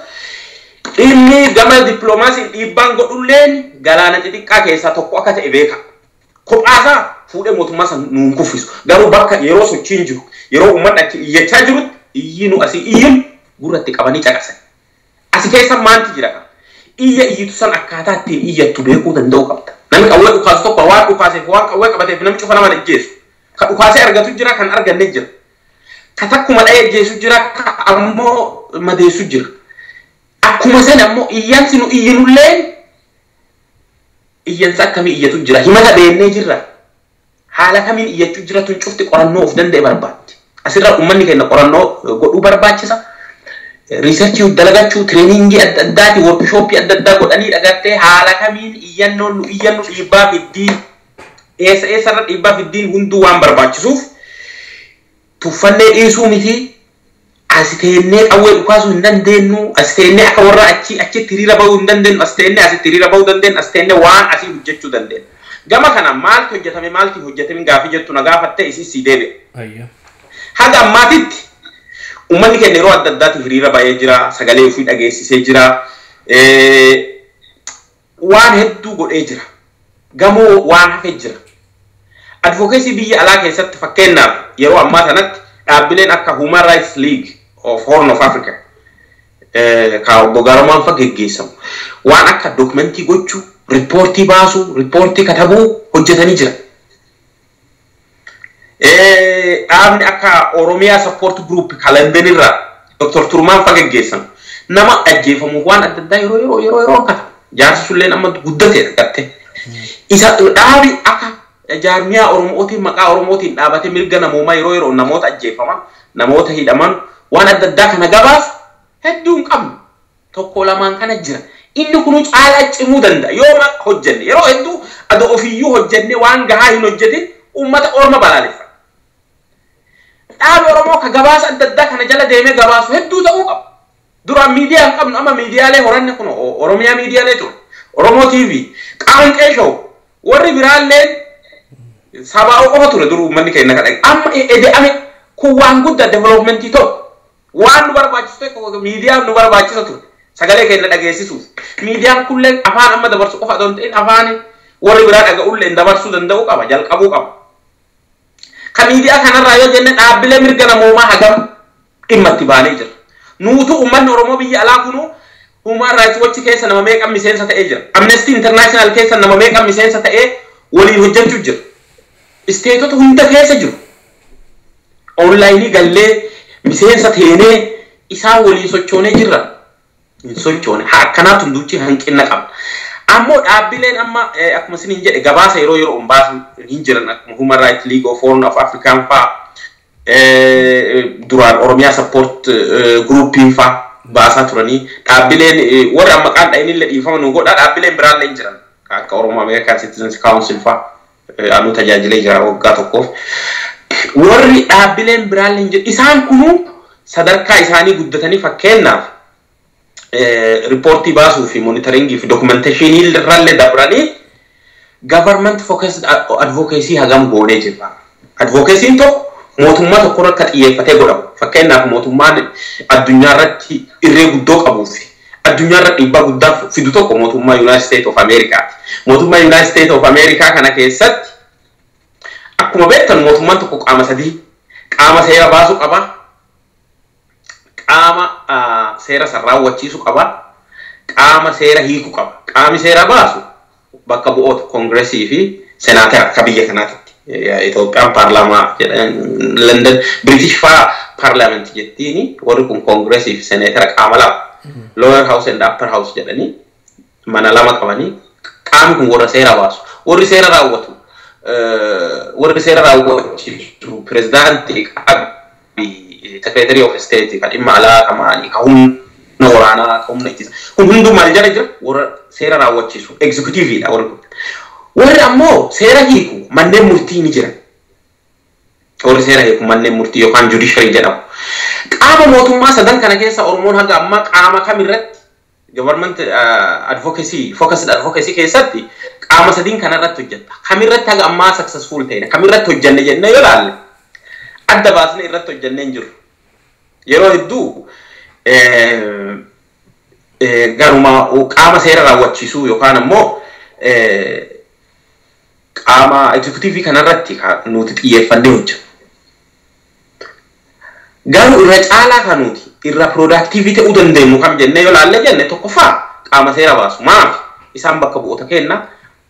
inni gama dippiloomaasii dhiibbaan godhulleen galaana xixiqqaa keessaa tokko akka ta'e beeka. Kophaasaa fuudhee mootummaa san nuun kuffisu. Garuu bakka yeroo sochiin jiru yeroo uummanni achi iyyachaa jirutti iyyinu asii iyyin gurratti qabanii caqasan. Asi keessa maanti jira kan? Iyya iyyitu san akkaataa ittiin iyyattu beekuu danda'u qabda. Namni qawwee dhukaasu tokko waan dhukaaseef waan qawwee qabateef namni cufa nama ajjeesu. Ka dhukaasee argatu jira kan arganne jira. Ka takkuma dha'ee ajjeesu jira ka ammoo madeessu jira. Akkuma san ammoo iyyansi nu iyyinullee iyyansa akkamii iyyatu jira. Himata beennee jirra. Haala kamiin iyyachuu jira tun cufti qorannoo of danda'e barbaaddi. Asirraa uummanni keenya qorannoo godhuu barbaachisa. Riisarchii dalagachuu tireeningii adda addaati workshooppii adda addaa godhanii dhagattee haala kamiin iyyannoon nu iyyannu dhiibbaa fiddiin eessarra dhiibbaa fiddiin hunduu waan barbaachisuuf tuffannee dhiisuu miti asiteennee qawwee dhukaasuu hin dandeenyu asiteennee akka warra achitti hiriira bahuu hin dandeenyu asiteennee asitti hiriira bahuu dandeenyu asiteennee waan asii hojjechuu dandeenyu. Gama kana maaltu hojjetame maalti hojjetame gaafii jettu na gaafattee isii sii deebi'e. Haga ammaatitti uummanni keenya yeroo adda addaatti hiriira bahee jira, sagalee ofii dhageessisee jira, waan hedduu godhee jira, gamoo waan hafee jira. Advokeesii biyya alaa keessatti fakkeenyaaf yeroo ammaa kanatti dhaabbileen akka Human Rights League of Horn of Africa ka obbo Garumaan fa geggeessamu waan akka dokumentii gochuu, riippoortii baasuu, riippoortii katabuu hojjetanii jira. Dhaabni akka Oromiyaa Support Group kalandanirraa Dr. Turmaan fa geggeessamu nama ajjeefamuuf waan adda addaa yeroo katabu jaarsi sulleen amma guddatee dhatte. Isa dhaabi akka jaarmiyaa Oromootiin maqaa Oromootiin dhaabatee mirga namoomaa yeroo namoota ajjeefaman namoota hidhaman waan adda addaa kana gabaasu hedduun qabnu tokko lamaan kana jira. Inni kun caalaa cimuu danda'a yoo maqaa hojjenne yeroo hedduu adoo ofiyyuu hojjenne waan gahaa hin hojjetin uummata orma balaaleffa. Dhaabi Oromoo ka gabaasa adda addaa kana jala deemee gabaasu hedduu ta'uu qaba. Duraan miidiyaa hin qabnu amma miidiyaalee horanne kun Oromiyaa miidiyaalee ture. Oromoo TV, Qaanqee Show, warri biraalleen sabaa qofa ture dur uummanni keenya kadhaqe. Amma ede'ame kun waan guddaa developmentii tokko waan nu barbaachisu miidiyaan nu barbaachisa ture. Sagalee keenya dhageessisuuf. Miidiyaan kulleen afaan amma dabarsu qofa otoo hin ta'in afaan warri biraa dhaga'ullee dabarsuu danda'uu qaba, jalqabuu qaba. Ka miidiyaa kanarraa yoo jenne dhaabbilee mirga namoomaa hagam dhimma itti baanee jira. Nuutu uummanni Oromoo biyya alaa kunuu Human Rights Watch keessa nama meeqa miseensa ta'ee jira. Amnesty International keessa nama meeqa miseensa ta'ee waliin hojjechuu jira. Isteetota hunda keessa jiru. Onlaayinii gallee miseensa teenee isaan waliin sochoonee jirra. Hin sochoone. Akkanaatu hunduuchi hanqina qaba. Ammoo dhaabbileen amma akkuma isin jedhe gabaasa yeroo umbaasu hin jiran akkuma Human Rights League of Horn of African faa duraan Oromiyaa Support Groupiin faa baasaa turanii dhaabbileen warra maqaan dha'inillee dhiifama nu godha dhaabbileen biraallee hin jiran akka Oromoo American Citizens Council faa anu tajaajilee jira waggaa tokkoof warri dhaabbileen biraallee hin jiran isaan kunuu sadarkaa isaanii guddatanii fakkeenyaaf reportii baasuu fi monitoringii fi documentation irrallee dabranii government focused advocacy hagam goonee jirra. Advocacy'n tokko mootummaa tokko irratti xiyyeeffatee godhamu. Fakkeenyaaf mootummaan addunyaa irratti irree guddoo qabuu fi addunyaa irratti dhiibbaa guddaa fidu tokko mootummaa United States of America. Mootummaa United States of America kana keessatti akkuma beektan mootummaan tokko qaama sadii qaama seera baasuu qaba. Qaama seera sarraawwachiisu qaba. Qaama seera hiiku qaba. Qaami seera baasu bakka bu'oota Koongireesii fi Senaatara akka biyya kanaatti. Itoophiyaan paarlaamaa London British Parliament jettiini warri kun Koongireesii fi Senaatara qaama lama. Lower House and Upper House jedhanii mana lama qabanii qaami kun warra seera baasu. Warri seera raawwatu. Warri seera raawwachiisu pirezidaantii Secretary of State kan dhimma alaa kamaanii ka humna waraanaa ka humna ittisa kun hunduu maal jala jira warra seera raawwachiisu executiveedha warri kun warri ammoo seera hiiku manneen murtii ni jira. Warri seera hiiku manneen murtii yookaan judiciary jedhamu. Qaama mootummaa sadan kana keessa Oromoon haga ammaa qaama kamirratti government advocacy focused advocacy keessatti qaama sadiin kanarratti hojjeta. Kamirratti haga ammaa successful ta'e kamirratti hojjenne jennee yoo ilaalle adda baasnee irratti hojjennee hin jiru. Yeroo hedduu garuma qaama seera raawwachiisuu yookaan ammoo qaama executive kanarratti nuti xiyyeeffannee hojjennu. Garuu irra caalaa kan nuti irra productivity ta'uu dandeenyu kam jennee yoo ilaalle jenne tokkoffaa qaama seera baasu. Maaf isaan bakka bu'oota kenna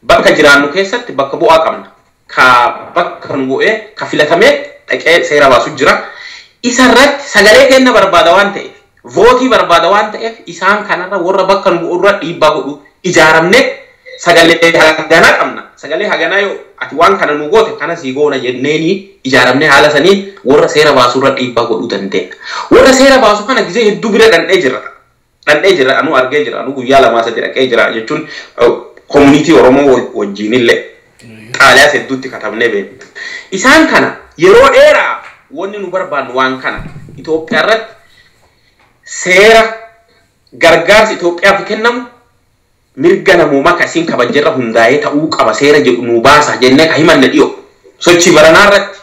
bakka jiraannu keessatti bakka bu'aa qabna. Ka bakka nu bu'ee ka filatamee dhaqee seera baasu jira. Isarratti sagalee kenna barbaada waan ta'eef vootii barbaada waan ta'eef isaan kanarra warra bakka nu bu'urra dhiibbaa godhu ijaaramne sagalee haganaa qabna. Sagalee haganaa yoo ati waan kana nu goote kana sii goona jenneeni ijaaramne haala sanii warra seera baasurra dhiibbaa godhuu dandeenya. Warra seera baasu kana gisee hedduu bira dhandhee jira. Dhandhee jira anu argee jira anu guyyaa lamaa sadii dhaqee jira jechuun community Oromoo wajjinillee xaaliyaas hedduutti katabnee beekna. Isaan kana yeroo dheeraa wanni nu barbaannu waan kana Itoophiyaa irratti seera gargaarsi Itoophiyaaf kennamu mirga namoomaa kasiin kabajarra hundaa'ee ta'uu qaba seera jedhu nu baasa jennee ka himanne dhiyoo sochii baranaa irratti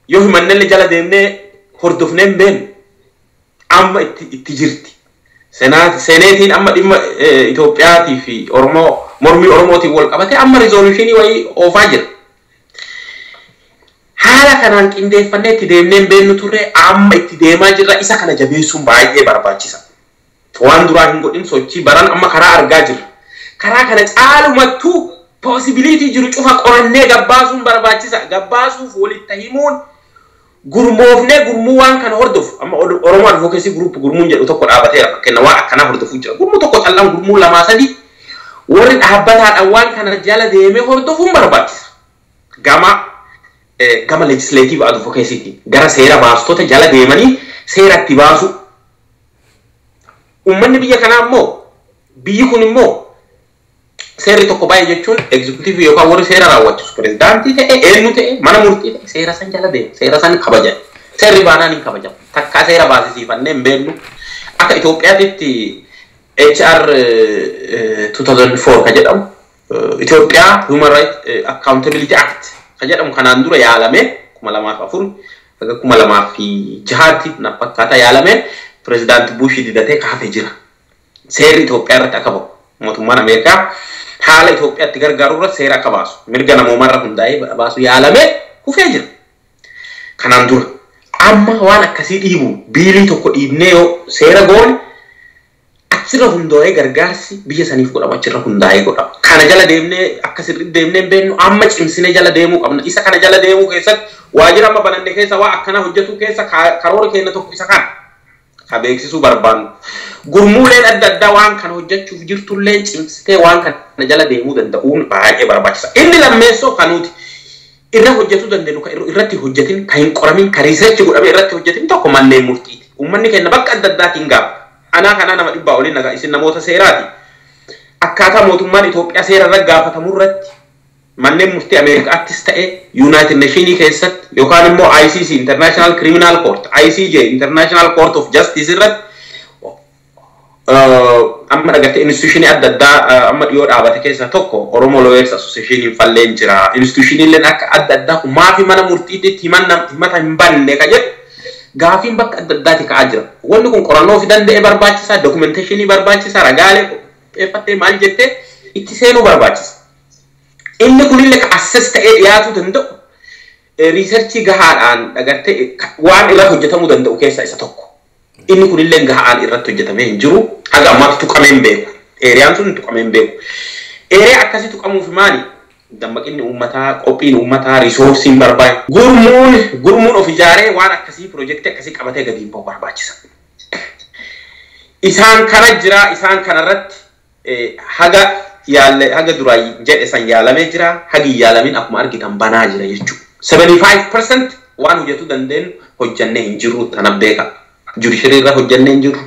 yoo himannellee jala deemnee hordofnee hin beeknu amma itti jirti. Seneetiin amma dhimma Itoophiyaatii fi Oromoo mormii Oromootiin wal qabatee amma resolutionii wayii oofaa jira. Haala kanaan qindeeffannee itti deemnee hin beeknu turre amma itti deemaa jirra. Isa kana jabeessuun baay'ee barbaachisa. Waan duraa hin godhin sochii baran amma karaa argaa jirra. Karaa kana caalumattuu possibility jiru cufa qorannee gabbaasuun barbaachisa. Gabbaasuuf walitti himuun gurmoofnee gurmuu waan kana hordofu amma Oromoo advocacy group gurmuun jedhu tokko dhaabateera fakkeenya waan akkanaa hordofuu jira. Gurmuu tokko callaan gurmuu lamaa sadii warri dhaabbataadhaan waan kana jala deemee hordofuun barbaachisa. Gama legislative advocacy gara seera baastota jala deemanii seera itti baasu. Uummanni biyya kanaa immoo biyyi kun immoo seerri tokko baay'ee jechuun executive yookaan warri seera raawwachiisu pirezidaantii ta'e eenyu ta'e mana murtii ta'e seera san jala deema seera san kabaja seerri baanaan hin kabajamu takkaa seera baasisiifannee hin beeknu akka Itoophiyaatti HR 2004 ka jedhamu Itoophiyaa Human Rights Accountability Act ka jedhamu kanaan dura yaalame 2004 haga 2006 na fakkaata yaalame President Bush didatee kaafee jira. Seerri Itoophiyaa irratti akka bahu mootummaan Ameerikaa haala Itoophiyaatti gargaaru irratti seera akka baasu mirga namoomaa irra hundaa'ee baasu yaalamee kufee jira. Kanaan dura amma waan akkasii dhiibu biilii tokko dhiibnee yoo seera goone achirra hundaa'ee gargaarsi biyya saniif godhamu achirra hundaa'ee godhama. Kana jala deemnee akkasirri deemnee hin beeknu amma cimsinee jala deemuu qabna. Isa kana jala deemuu keessatti waajjira amma bananne keessa waa akkana hojjetu keessa karoora keenya tokko isa kana. Ka beeksisuu barbaannu. Gurmuuleen adda addaa waan kana hojjechuuf jirtullee cimsitee waan kana jala deemuu danda'uun baay'ee barbaachisa. Inni lammeessoo kanuuti irra hojjetuu dandeenyu irratti hojjetin kan hin qoramin kan riiserchi godhame irratti hojjetin tokko manneen murtiiti. Uummanni keenya bakka adda addaatiin gaafa. Anaa kanaa nama dhibbaa oliin nagaa isin namoota seeraati. Akkaataa mootummaan Itoophiyaa seera irra gaafatamu irratti manneen murtii Ameerikaattis ta'e United Nations keessatti yookaan immoo ICC International Criminal Court ICJ International Court of Justice irratti amma dhagatte institutionii adda addaa amma dhiyoo dhaabate keessa tokko Oromo Lawyers Association falleen jira. Institutionilleen akka adda addaa kun maafi mana murtiitti himata hin banne ka jedhu gaafiin bakka adda addaati ka'aa jira. Wanni kun qorannoo fi danda'e barbaachisaa documentation barbaachisaa ragaalee qopheeffattee maal jettee itti seenuu barbaachisa. Inni kunillee ka assess ta'ee dhiyaatuu danda'u researchii gahaadhaan dhagatte waan irra hojjetamuu danda'u keessaa isa tokko. Inni kunillee gahaan irratti hojjetamee hin jiru haga ammaatti tuqamee hin beeku. Eeriyaan sun tuqamee hin beeku. Eeriyaa akkasii tuqamuuf maali? Dammaqinni uummataa, qophiin uummataa, riisoorsiin barbaadu. Gurmuun of ijaaree waan akkasii piroojeektii akkasii qabatee gadi bahu barbaachisa. Isaan kana jira, isaan kanarratti haga duraa jedhe san yaalamee jira, hagi yaalamin akkuma argitan banaa jira jechuudha. 75% waan hojjetuu dandeenyu hojjannee hin jirru tana beeka. Judiciary irra hojjannee hin jirru.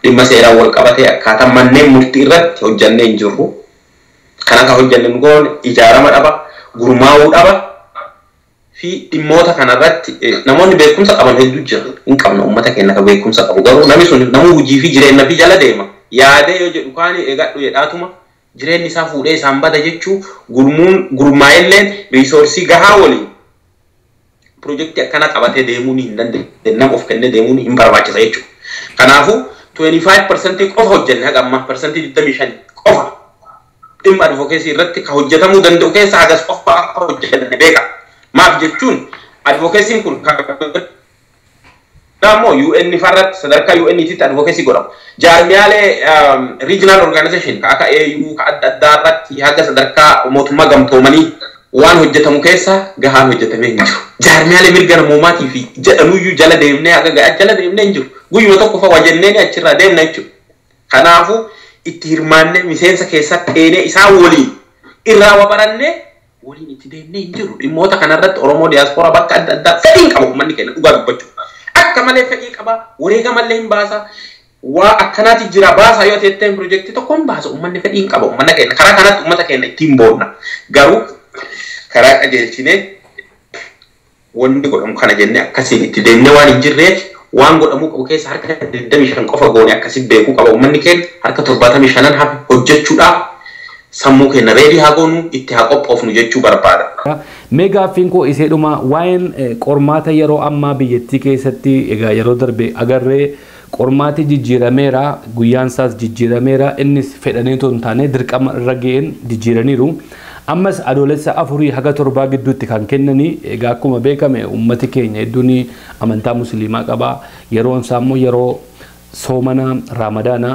Dhimma seeraan wal qabatee akkaataa manneen murtii irratti hojjannee hin jirru. kana ka hojjanne ngoon ijaarama dhaba gurmaa'uu dhaba fi dhimmoota kanarratti namoonni beekumsa qaban hedduu jira hin qabna uummata keenya ka beekumsa qabu garuu namni sun namuu hojii fi jireenya fi jala deema yaadee yoo jedhu kaani eegadhu jedhaatuma jireenyi isaa fuudhee isaan bada jechuu gurmaa'elleen riisoorsii gahaa waliin projektii akkana qabatee deemuun hin dandeenye nama of kennee deemuun hin barbaachisa jechuudha. Kanaafuu 25% qofa hojjenne haga amma percentii 25 qofa dhimma advocacy irratti ka hojjetamuu danda'u keessa hagas qofa hojjenne beeka. Maaf jechuun advocacy kun Namo UN farrat sadarkaa UN itti advocacy godhamu. Jaarmiyaalee regional organization ka akka AU ka adda addaa irratti haga sadarkaa mootummaa gamtoomanii waan hojjetamu keessa gahaan hojjetamee hin jiru. Jaarmiyaalee mirga namoomaatii fi jedhanuyyuu jala deemnee haga ga'a jala deemnee hin jiru. Guyyuma tokko fa wajjennee achirraa deemna jechuudha. Kanaafuu itti hirmaannee miseensa keessatti teenee isaan waliin irraa wabarannee waliin itti deemnee hin jiru. Dhimmoota kanarratti Oromoo diaspora bakka adda addaa fedhiin qabu uummanni keenya dhugaa dubbachuu. Akka malee fedhii qaba wareega malee hin baasa waa akkanaati jira baasa yoo ta'e projektii tokko hin baasa uummanni fedhii hin qaba uummanni keenya karaa kanatti uummata keenya ittiin boonna garuu karaa qajeelchinee wanti godhamu kana jennee akkasiin itti deemnee waan hin jirreef waan godhamuu qabu keessa harka 25 qofa goone akkasiin beekuu qaba uummanni keenya harka 75 hafe hojjechuudhaaf sammuu keenya reedii haa goonu itti haa qophoofnu jechuu barbaada. Mega finko iseduma waa'een qormaata yeroo ammaa biyyattii keessatti egaa yeroo darbe agarree qormaati jijjiirameera guyyaan isaas jijjiirameera innis fedhaniitoo hin taane dirqama irra ga'een jijjiiraniiru. Ammas adoolessa 4 haga 7 gidduutti kan kennanii egaa akkuma beekame uummati keenya hedduun amantaa musliimaa qaba yeroon isaa immoo yeroo soomana Ramadana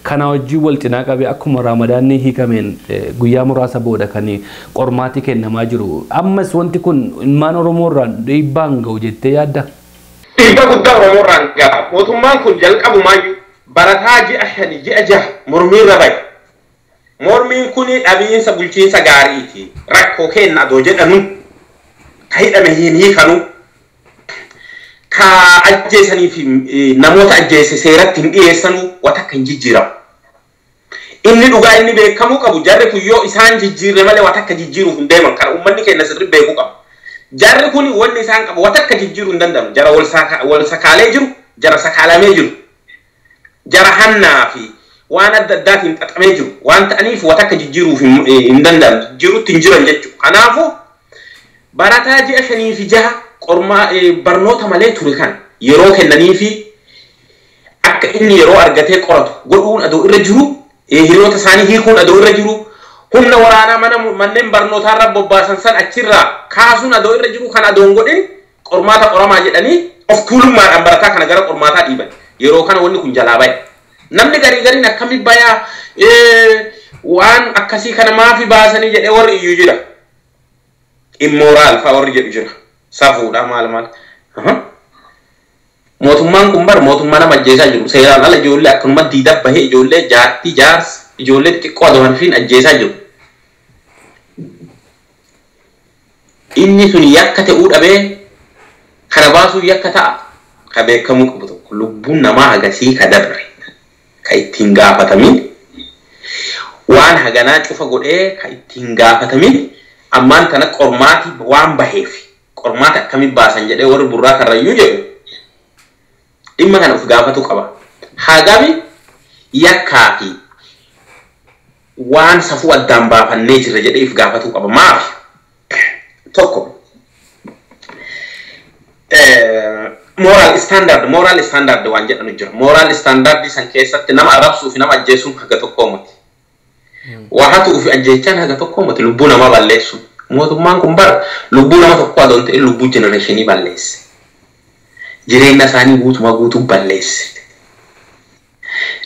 kana wajjin wal cinaa qabee akkuma Ramadaanni hiikameen guyyaa muraasa booda kan qormaati kennamaa jiru. Ammas wanti kun ilmaan Oromoo irraan dhiibbaan ga'u jettee yaadda? Dhiibba guddaa Oromoo irraan ga'a. Mootummaan kun jalqabumaayyuu barataa ji'a 5 ji'a 6 mormii irra bahe. Mormiin kun dhabiinsa bulchiinsa gaariiti. Rakkoo kenna adoo jedhanu ka hidhame hin hiikanu. Ka ajjeesanii fi namoota ajjeese seeratti hin dhiyeessanu wata kan jijjiiramu. Inni dhugaa inni beekamuu qabu jarri kun yoo isaan jijjiirre malee wata akka jijjiiruuf hin deeman kan uummanni keenya sirrii beekuu qabu. Jarri kun wanni isaan qabu wata akka jijjiiruu hin danda'amu. Jara wal sakaalee jiru, jara sakaalamee jiru. Jara hannaa fi waan adda addaatiin xaxamee jiru. Waan ta'aniif wata akka jijjiiruuf hin danda'amu. Jijjiiruutti hin jiran jechuudha. Kanaafuu barataa ji'a 5 fi 6 qormaa barnoota malee ture kan yeroo kennanii fi akka inni yeroo argatee qoratu godhuun adoo irra jiru hiriyoota isaanii hiikuun adoo irra jiru humna waraanaa manneen barnootaa irra bobbaasan san achirraa kaasuun adoo irra jiru kan adoon godhin qormaata qoramaa jedhanii of tuulummaadhaan barataa kana gara qormaataa dhiiban yeroo kana wanni kun jalaa bahe namni gariin akkami bayaa waan akkasii kana maafi baasanii jedhee warri iyyuu jira immoraal fa'aa warri jedhu jira. Safuudha maal mootummaan kun bar mootummaa nama ajjeesaa jiru seeraan ala ijoollee akkanuma diidaa bahee ijoollee jaartii jaars ijoollee xiqqoo adoon fiin ajjeesaa jiru. Inni sun yakka ta'uu dhabee kana baasuu yakka ta'a ka beekamuu qabu tokko lubbuun namaa hagasii ka dabre ka ittiin gaafatamin waan haganaa cufa godhee ka ittiin gaafatamin ammaan kana qormaati waan baheef. Qormaata akkamii baasan jedhee warri burraa karrayyuu jedhu dhimma kana of gaafatu qaba. Hagami yakkaa fi waan safuu addaan baafannee jirra jedhee of gaafatu qaba. Maaf tokko moral standard waan jedhanu jira. Moral standard san keessatti nama arrabsuu fi nama ajjeesuun haga tokko miti. Waa hatuu fi ajjeechaan haga tokko miti lubbuu nama balleessu. Mootummaan kun bara lubbuu nama tokko adoon ta'e lubbuu jenereeshinii balleesse. Jireenya isaanii guutuu balleesse.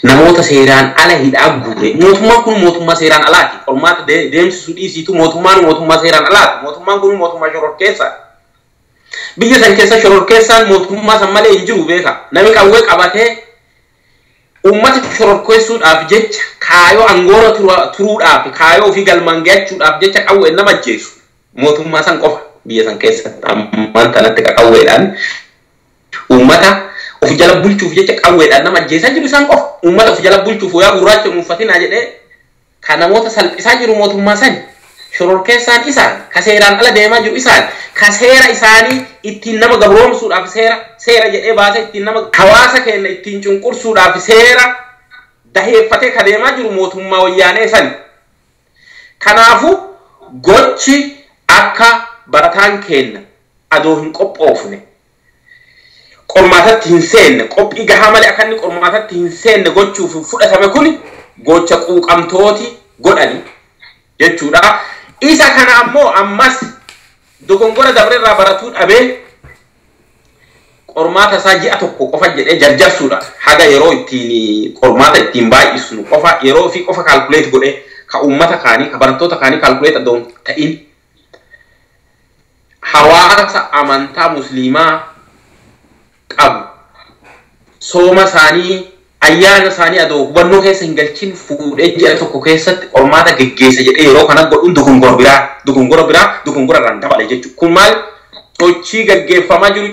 Namoota seeraan ala hidhaa guure. Mootummaan kun mootummaa seeraan alaati. Qormaata deemsisuu dhiisiitu mootummaa seeraan alaati. Mootummaan kun mootummaa shororkeessa. Biyya san keessa shororkeessaan mootummaa san malee hin jiru beeka. Namni qawwee qabatee ummata shororkeessuudhaaf jecha kaayoo angoora turuudhaaf kaayoo fi galmaan gahuudhaaf jecha qawwee nama ajjeesu mootummaa san qofa biyya san keessatti ammaan tanatti qawweedhaan ummata of jala bulchuuf jecha qawweedhaan nama ajjeesaa jiru isaan qofa ummata of jala bulchuuf yaa gurraacha uffatinaa jedhee kana moota salphisaa jiru mootummaa san shororkeessaan isaan ka seeraan ala deemaa jiru isaan ka seera isaanii ittiin nama gabroomsuudhaaf seera jedhee baasa ittiin nama hawaasa keenya ittiin cunqursuudhaaf seera daheeffatee ka deemaa jiru mootummaa wayyaanee san kanaafu gochi akka barataan keenya adoo hin qophoofne qormaatatti hin seenne qophii gahaa malee akka inni qormaatatti hin seenne gochuuf fudhatame kun gocha quuqamtooti godhani jechuudha. Isa kana ammoo ammas dogongora dabrerraa baratuu dhabee qormaata isaa ji'a tokko qofa jedhee jarjarsuudha. Haga yeroo ittiin qormaata ittiin baay'isnu qofa yeroo fi qofa kaalkuleet godhee ka uummata kaanii ka barattoota kaanii kaalkuleet adoon ta'in hawaasa amantaa musliimaa qabu sooma isaanii ayyaana isaanii adoo hubannoo keessa hin galchin fuudhee ji'a tokko keessatti qormaata geggeessa jedhee yeroo kana godhuun dogongora irraan dabale jechuudha. Kun maal sochii gaggeeffamaa jiru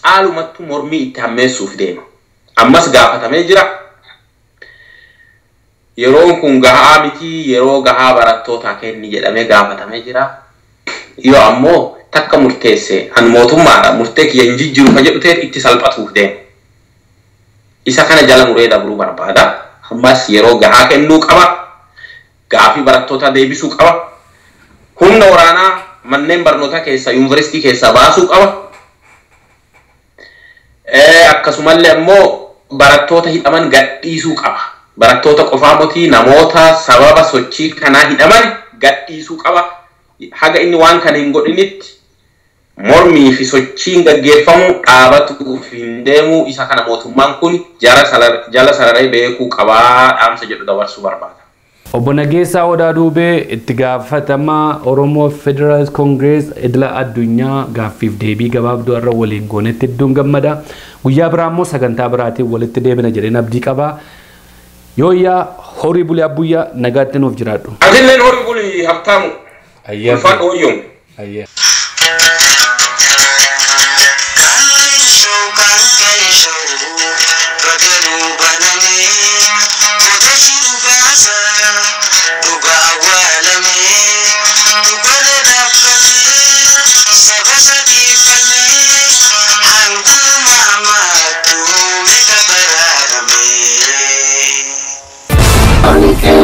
caalumattuu mormii itti hammeessuuf deema. Ammas gaafatamee jira. Yeroon kun gahaa miti yeroo gahaa barattootaa kenni jedhamee gaafatamee jira. Yoo ammoo takka murteesse han mootummaadha murtee kiyya hin jijjiiru ka jedhu ta'e itti salphatuuf deema. Isa kana jala muree dabruu barbaada. Ammas yeroo gahaa kennuu qaba. Gaafii barattoota deebisuu qaba. Humna waraanaa manneen barnootaa keessa yuunivarsiitii keessaa baasuu qaba. Akkasumallee ammoo barattoota hidhaman gadhiisuu qaba. Barattoota qofaa motii namoota sababa sochii kanaa hidhaman gadhiisuu qaba. Haga inni waan kana hin godhinitti mormii fi sochiin gaggeeffamu dhaabatuuf hin deemu. Isa kana mootummaan kun jala sararee beekuu qabaa dhaamsa jedhu dabarsuu barbaada. Obbo Nageessaa Odaa Duubee itti gaafatamaa Oromoo Federal Congress idila addunyaa gaaffiif deebii gabaabduu irra waliin goonetti hedduun gammada. Guyyaa biraa immoo sagantaa biraatiin walitti deebina jedheen abdii qaba. Yooyyaa horii bulii abbuyyaa nagaatti nuuf jiraadhu. Atilleen horii bulii habtaamu. Ulfaan ooyyoom.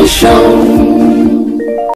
Show.